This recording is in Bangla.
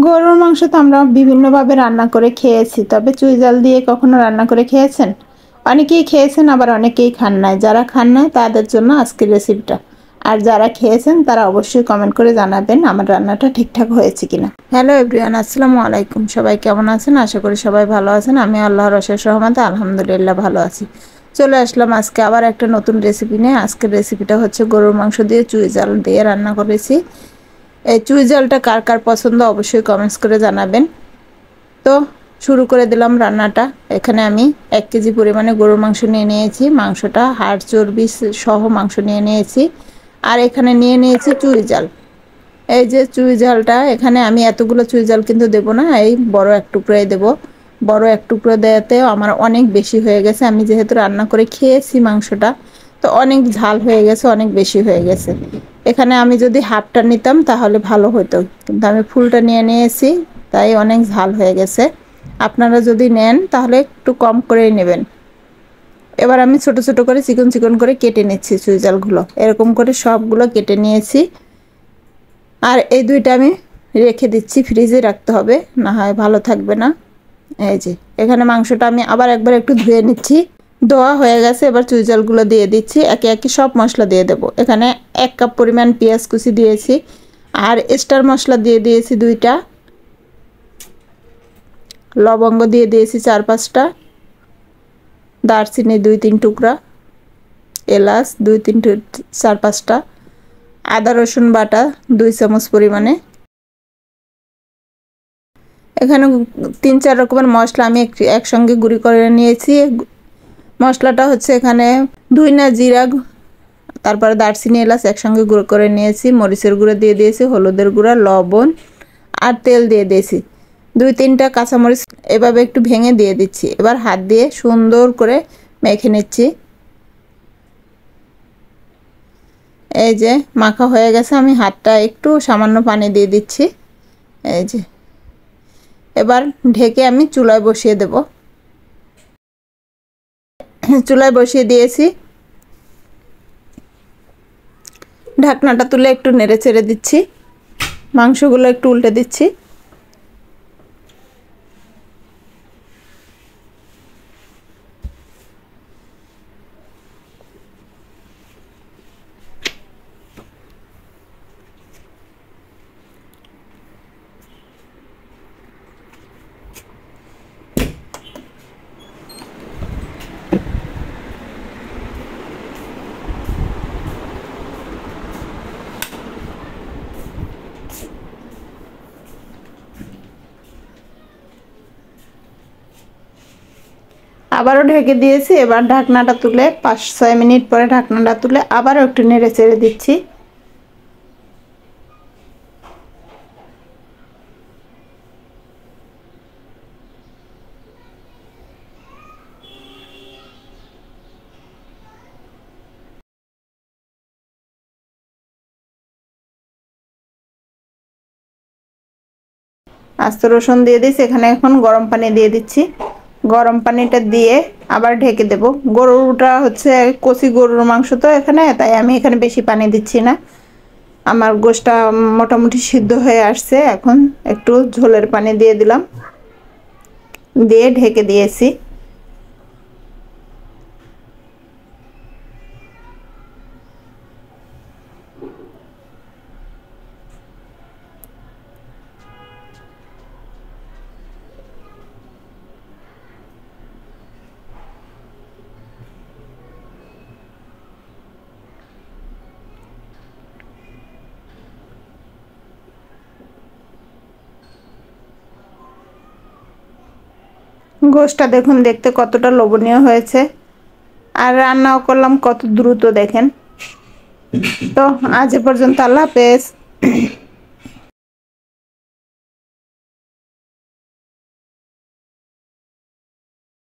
গরুর মাংস তো আমরা বিভিন্নভাবে রান্না করে খেয়েছি, তবে চুই ঝাল দিয়ে কখনো রান্না করে খেয়েছেন? অনেকেই খেয়েছেন, আবার অনেকেই খান নাই। যারা খান নাই তাদের জন্য আজকের রেসিপিটা। আর যারা খেয়েছেন তারা অবশ্যই কমেন্ট করে জানাবেন আমার রান্নাটা ঠিকঠাক হয়েছে কিনা। হ্যালো এভরিওয়ান, আসসালামু আলাইকুম। সবাই কেমন আছেন? আশা করি সবাই ভালো আছেন। আমি আল্লাহর অশেষ রহমতে আলহামদুলিল্লাহ ভালো আছি। চলে আসলাম আজকে আবার একটা নতুন রেসিপি নিয়ে। আজকের রেসিপিটা হচ্ছে গরুর মাংস দিয়ে চুই ঝাল দিয়ে রান্না করেছি। এই চুই ঝালটা কার কার পছন্দ অবশ্যই কমেন্টস করে জানাবেন। তো শুরু করে দিলাম রান্নাটা। এখানে আমি 1 কেজি পরিমাণে গরুর মাংস নিয়ে নিয়েছি। মাংসটা হাড় চর্বি সহ মাংস নিয়ে নিয়েছি। আর এখানে নিয়ে নিয়েছি চুই ঝাল। এই যে চুই ঝালটা, এখানে আমি এতগুলো চুই ঝাল কিন্তু দেবো না, এই বড় এক টুকরোই দেবো। বড় এক টুকরো দেওয়াতেও আমার অনেক বেশি হয়ে গেছে। আমি যেহেতু রান্না করে খেয়েছি মাংসটা, তো অনেক ঝাল হয়ে গেছে, অনেক বেশি হয়ে গেছে। এখানে আমি যদি হাফটা নিতাম তাহলে ভালো হতো, কিন্তু আমি ফুলটা নিয়ে নিয়েছি, তাই অনেক ঝাল হয়ে গেছে। আপনারা যদি নেন তাহলে একটু কম করেই নেবেন। এবার আমি ছোট ছোট করে চিকন চিকন করে কেটে নিচ্ছি চুই ঝালগুলো। এরকম করে সবগুলো কেটে নিয়েছি। আর এই দুইটা আমি রেখে দিচ্ছি, ফ্রিজে রাখতে হবে, না হয় ভালো থাকবে না। এই যে এখানে মাংসটা আমি আবার একবার একটু ধুয়ে নিচ্ছি। ধোয়া হয়ে গেছে। এবার চুই ঝালগুলো দিয়ে দিচ্ছি, একে একে সব মশলা দিয়ে দেব। এখানে 1 কাপ পরিমাণ পেঁয়াজ কুচি দিয়েছি, আর স্টার মশলা দিয়ে দিয়েছি 2টা, লবঙ্গ দিয়ে দিয়েছি 4-5টা, দারচিনি 2-3 টুকরা, এলাচ 4-5টা, আদা রসুন বাটা 2 চামচ পরিমাণে। এখানে 3-4 রকমের মশলা আমি একসঙ্গে গুঁড়ি করে নিয়েছি। মশলাটা হচ্ছে এখানে ধুইনা জিরা, তারপরে দারচিনি এলাচ একসঙ্গে গুঁড়ো করে নিয়েছি। মরিচের গুঁড়ো দিয়ে দিয়েছি, হলুদের গুঁড়া, লবণ আর তেল দিয়ে দিয়েছি। 2-3টা কাঁচামরিচ এভাবে একটু ভেঙে দিয়ে দিচ্ছি। এবার হাত দিয়ে সুন্দর করে মেখে নিচ্ছি। এই যে মাখা হয়ে গেছে, আমি হাতটা একটু সামান্য পানি দিয়ে দিচ্ছি। এই যে এবার ঢেকে আমি চুলায় বসিয়ে দেব। চুলায় বসিয়ে দিয়েছি। ঢাকনাটা তুলে একটু নেড়ে চেড়ে দিচ্ছি, মাংসগুলো একটু উল্টে দিচ্ছি। আবারও ঢেকে দিয়েছি। এবার ঢাকনাটা তুলে 5-6 মিনিট পরে ঢাকনাটা তুলে আবারও একটু নেড়ে চেড়ে দিচ্ছি। আস্ত রসুন দিয়ে দিচ্ছি। এখানে এখন গরম পানি দিয়ে দিচ্ছি। গরম পানিটা দিয়ে আবার ঢেকে দেব। গরুটা হচ্ছে কচি গরুর মাংস তো এখানে, তাই আমি এখানে বেশি পানি দিচ্ছি না। আমার গোশটা মোটামুটি সিদ্ধ হয়ে আসছে। এখন একটু ঝোলের পানি দিয়ে দিলাম, দিয়ে ঢেকে দিয়েছি। গোশটা দেখুন দেখতে কতটা লোভনীয় হয়েছে, আর রান্নাও করলাম কত দ্রুত দেখেন। তো আজ এ পর্যন্ত, আল্লাহ হাফেজ।